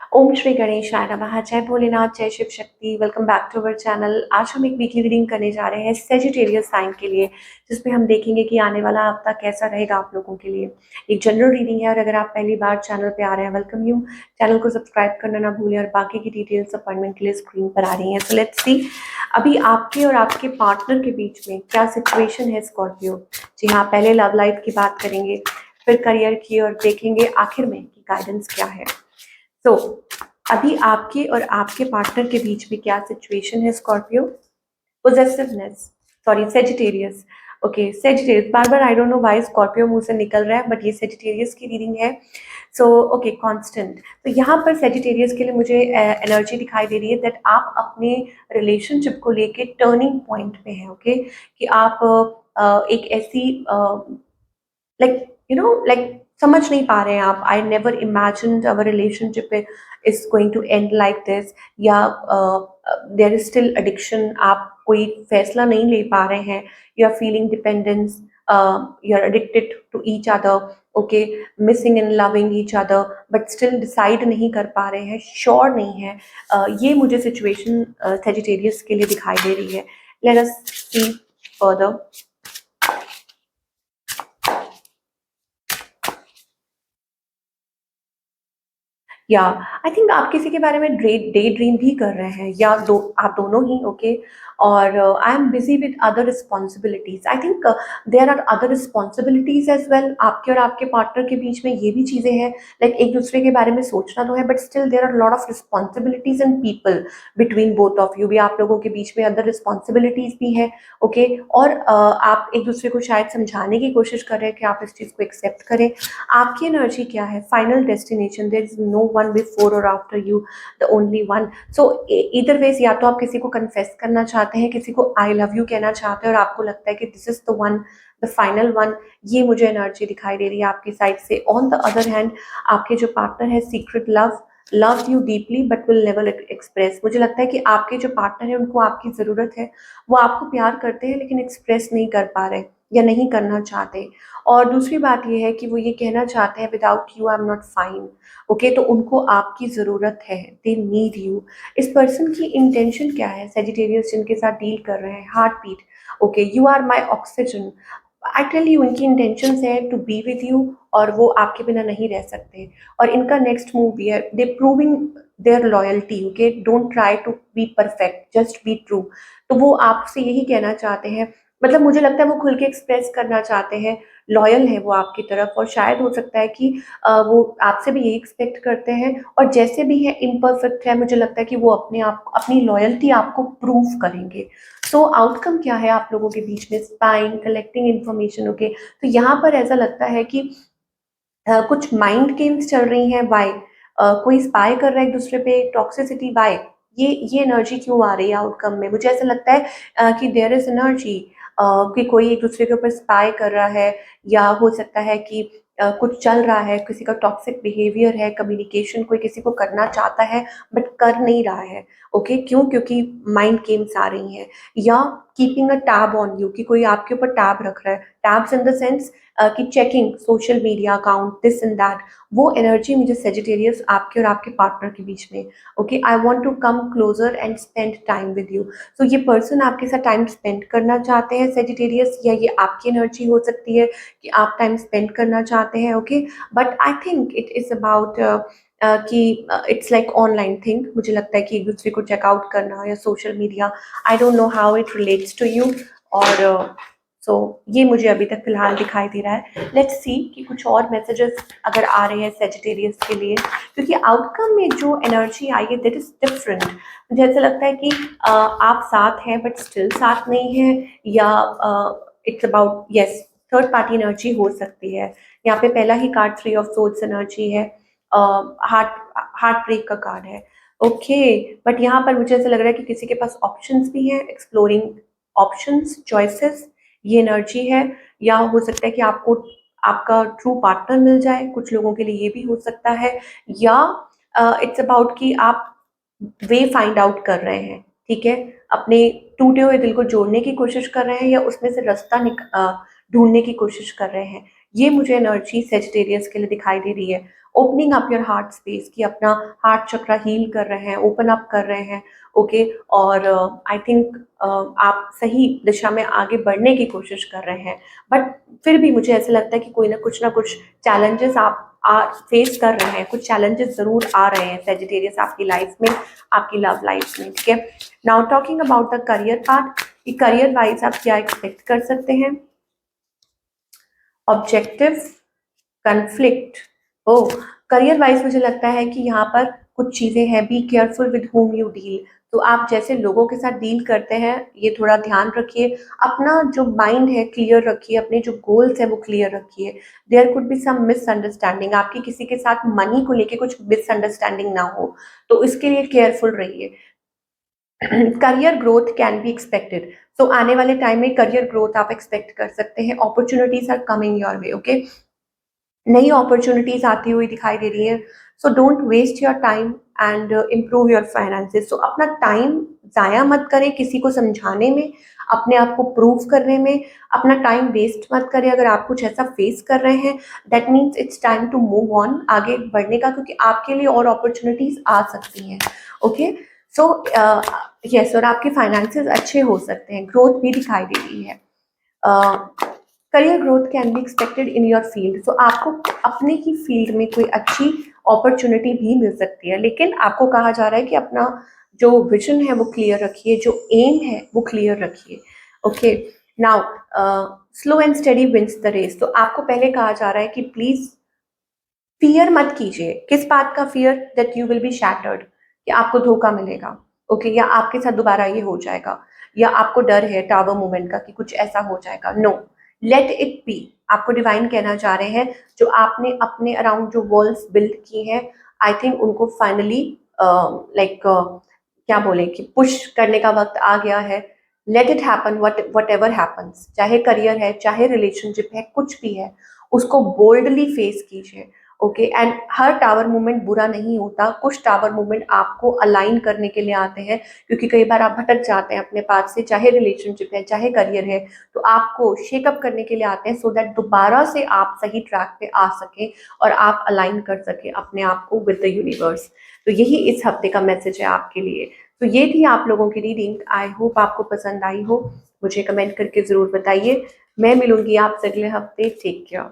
ओम श्री गणेशाय नमः। जय भोलेनाथ, जय Shiv Shakti. Welcome back to our channel. आज हम एक वीकली रीडिंग करने जा रहे हैं सेजिटेरियस साइन के लिए, जिसमें हम देखेंगे कि आने वाला हफ्ता कैसा रहेगा आप लोगों के लिए। एक जनरल रीडिंग है और अगर आप पहली बार चैनल पे आ रहे हैं, वेलकम यू। चैनल को सब्सक्राइब करना ना भूलें और बाकी की डिटेल्स अपॉइंटमेंट के लिए स्क्रीन पर आ रही हैं। सो लेट्स सी अभी आपके और आपके पार्टनर के बीच में क्या सिचुएशन है स्कॉर्पियो। जी हाँ, पहले लव लाइफ की बात करेंगे, फिर करियर की, और देखेंगे आखिर में कि गाइडेंस क्या है। सो अभी आपके और आपके पार्टनर के बीच में क्या सिचुएशन है Scorpio. Possessiveness, sorry Sagittarius. Okay Sagittarius, bar bar I don't know why Scorpio मुंह से निकल रहा है, बट ये सेजिटेरियस की रीडिंग है। So okay constant. तो यहाँ पर सेजिटेरियस के लिए मुझे एनर्जी दिखाई दे रही है दैट आप अपने रिलेशनशिप को लेके टर्निंग पॉइंट पे हैं। ओके कि आप एक ऐसी लाइक लाइक समझ नहीं पा रहे हैं आप। I never imagined our relationship is going to end like this, या देयर इज स्टिल एडिक्शन, आप कोई फैसला नहीं ले पा रहे हैं। You are feeling dependence, you are addicted to each other. Okay, missing in loving each other, but still decide नहीं कर पा रहे हैं, श्योर नहीं है। ये मुझे सिचुएशन सेजिटेरियस के लिए दिखाई दे रही है। लेट अस सी फर्दर। या आई थिंक आप किसी के बारे में डे ड्रीम भी कर रहे हैं, या आप दोनों ही। ओके और I am busy with other responsibilities. I think there are other responsibilities as well. आपके और आपके पार्टनर के बीच में ये भी चीजें हैं, लाइक एक दूसरे के बारे में सोचना तो है, but still there are lot of responsibilities and people between both of you. भी आप लोगों के बीच में अदर रिस्पॉन्सिबिलिटीज भी है। ओके और आप एक दूसरे को शायद समझाने की कोशिश कर रहे हैं कि आप इस चीज को एक्सेप्ट करें। आपकी एनर्जी क्या है? Final destination, there is no one before or after you, the only one. So either ways, या तो आप किसी को कन्फेस करना चाहते हैं, किसी को आई लव यू कहना चाहते हैं और आपको लगता है कि this is the one, the final one. ये मुझे एनर्जी दिखाई दे रही है आपकी साइड से। ऑन द अदर हैंड, आपके जो पार्टनर है secret love you deeply but will never express. मुझे लगता है कि आपके जो पार्टनर है उनको आपकी ज़रूरत है, वो आपको प्यार करते हैं लेकिन एक्सप्रेस नहीं कर पा रहे या नहीं करना चाहते। और दूसरी बात ये है कि वो ये कहना चाहते हैं without you I am not fine. Okay तो उनको आपकी ज़रूरत है, दे नीड यू। इस पर्सन की इंटेंशन क्या है सेजिटेरियस जिनके साथ डील कर रहे हैं? Heart beat. Okay, you are my oxygen. I tell you, इनकी इंटेंशन है टू बी विद यू और वो आपके बिना नहीं रह सकते। और इनका नेक्स्ट मूव भी है, they proving their loyalty. Okay, don't try to be perfect, just be true. तो वो आपसे यही कहना चाहते हैं, मतलब मुझे लगता है वो खुल के एक्सप्रेस करना चाहते हैं, लॉयल है वो आपकी तरफ। और शायद हो सकता है कि वो आपसे भी यही एक्सपेक्ट करते हैं, और जैसे भी है इम्परफेक्ट है, मुझे लगता है कि वो अपने आप अपनी लॉयल्टी आपको प्रूव करेंगे। सो आउटकम क्या है आप लोगों के बीच में? Spying, collecting information. ओके तो यहाँ पर ऐसा लगता है कि कुछ माइंड गेम्स चल रही हैं। वाई कोई स्पाई कर रहा है एक दूसरे पे, टॉक्सिसिटी। वाई ये एनर्जी क्यों आ रही है आउटकम में? मुझे ऐसा लगता है कि देयर इज एनर्जी कि कोई एक दूसरे के ऊपर स्पाई कर रहा है, या हो सकता है कि कुछ चल रहा है, किसी का टॉक्सिक बिहेवियर है, कम्युनिकेशन कोई किसी को करना चाहता है बट कर नहीं रहा है। ओके क्यों? क्योंकि माइंड गेम्स आ रही हैं, या keeping a tab on you, कि कोई आपके ऊपर टैब रख रहा है। टैब्स इन द सेंस कि checking social media account, this and that. वो एनर्जी मुझे सेजिटेरियस आपके और आपके पार्टनर के बीच में। Okay I want to come closer and spend time with you. तो ये पर्सन आपके साथ टाइम स्पेंड करना चाहते हैं सेजिटेरियस, या ये आपकी एनर्जी हो सकती है कि आप टाइम स्पेंड करना चाहते हैं। Okay but I think it is about कि इट्स लाइक ऑनलाइन थिंग। मुझे लगता है कि एक दूसरे को चेकआउट करना या social media, I don't know how it relates to you. और सो ये मुझे अभी तक फिलहाल दिखाई दे रहा है। लेट्स सी कि कुछ और मैसेजेस अगर आ रहे हैं सेजिटेरियस के लिए, क्योंकि आउटकम में जो एनर्जी आई है दैट इज डिफरेंट। मुझे ऐसा लगता है कि आप साथ हैं बट स्टिल साथ नहीं है, या it's about yes third party energy हो सकती है। यहाँ पे पहला ही card three of swords energy है, हार्ट हार्ट ब्रेक का कार्ड है। ओके बट यहाँ पर मुझे ऐसा लग रहा है कि किसी के पास ऑप्शंस भी हैं, एक्सप्लोरिंग ऑप्शंस, चॉइसेस, ये एनर्जी है। या हो सकता है कि आपको आपका ट्रू पार्टनर मिल जाए, कुछ लोगों के लिए ये भी हो सकता है। या इट्स अबाउट कि आप वे फाइंड आउट कर रहे हैं, ठीक है, अपने टूटे हुए दिल को जोड़ने की कोशिश कर रहे हैं, या उसमें से रास्ता ढूंढने की कोशिश कर रहे हैं। ये मुझे एनर्जी सेजिटेरियस के लिए दिखाई दे रही है। Opening up your heart space, कि अपना हार्ट चक्रा हील कर रहे हैं, ओपन अप कर रहे हैं, ओके। और आई थिंक आप सही दिशा में आगे बढ़ने की कोशिश कर रहे हैं, बट फिर भी मुझे ऐसा लगता है कि कोई ना कुछ चैलेंजेस आप फेस कर रहे हैं, कुछ चैलेंजेस जरूर आ रहे हैं सेजिटेरियस आपकी लाइफ में, आपकी लव लाइफ में, ठीक है। Now talking about the career part, कि करियर वाइज आप क्या एक्सपेक्ट कर सकते हैं। ऑब्जेक्टिव, कन्फ्लिक्ट, ओ, करियर वाइज मुझे लगता है कि यहाँ पर कुछ चीजें हैं, be careful with home you deal. तो आप जैसे लोगों के साथ डील करते हैं ये थोड़ा ध्यान रखिए, अपना जो माइंड है क्लियर रखिए, अपने जो गोल्स है वो क्लियर रखिए। There could be some misunderstanding, आपकी किसी के साथ मनी को लेके कुछ मिसअंडरस्टैंडिंग ना हो, तो इसके लिए केयरफुल रहिए। Career growth can be expected, so आने वाले टाइम में करियर ग्रोथ आप एक्सपेक्ट कर सकते हैं। Opportunities are coming your way, okay. नई अपॉर्चुनिटीज आती हुई दिखाई दे रही है, so don't waste your time and improve your finances. So अपना टाइम जाया मत करें किसी को समझाने में, अपने आप को प्रूव करने में, अपना टाइम वेस्ट मत करें। अगर आप कुछ ऐसा फेस कर रहे हैं, that means it's time to move on, आगे बढ़ने का, क्योंकि आपके लिए और अपॉर्चुनिटीज आ सकती हैं, ओके। सो यस, और आपके फाइनेंसेस अच्छे हो सकते हैं, ग्रोथ भी दिखाई दे रही है। Career growth can be expected in your field, तो आपको अपने ही फील्ड में कोई अच्छी अपॉर्चुनिटी भी मिल सकती है, लेकिन आपको कहा जा रहा है कि अपना जो विजन है वो क्लियर रखिए, जो एम है वो क्लियर रखिए, okay. Now slow and steady wins the race, तो आपको पहले कहा जा रहा है कि प्लीज फियर मत कीजिए। किस बात का fear? That you will be shattered, कि आपको धोखा मिलेगा, ओके, या आपके साथ दोबारा ये हो जाएगा, या आपको डर है टावर मूवमेंट का कि कुछ ऐसा हो जाएगा। No, let it be. आपको डिवाइन कहना चाह रहे हैं, जो आपने अपने अराउंड जो वॉल्स बिल्ड की हैं, आई थिंक उनको फाइनली लाइक क्या बोले कि पुश करने का वक्त आ गया है। Let it happen, what ever happens, चाहे करियर है, चाहे रिलेशनशिप है, कुछ भी है, उसको बोल्डली फेस कीजिए, okay. And her tower movement बुरा नहीं होता, कुछ टावर मूवमेंट आपको अलाइन करने के लिए आते हैं, क्योंकि कई बार आप भटक जाते हैं अपने पास से, चाहे रिलेशनशिप है, चाहे करियर है, तो आपको शेकअप करने के लिए आते हैं, सो दैट दोबारा से आप सही ट्रैक पे आ सकें और आप अलाइन कर सकें अपने आप को विद द यूनिवर्स। तो यही इस हफ्ते का मैसेज है आपके लिए। तो ये थी आप लोगों की रीडिंग, आई होप आपको पसंद आई हो। मुझे कमेंट करके जरूर बताइए। मैं मिलूंगी आपसे अगले हफ्ते। Take care.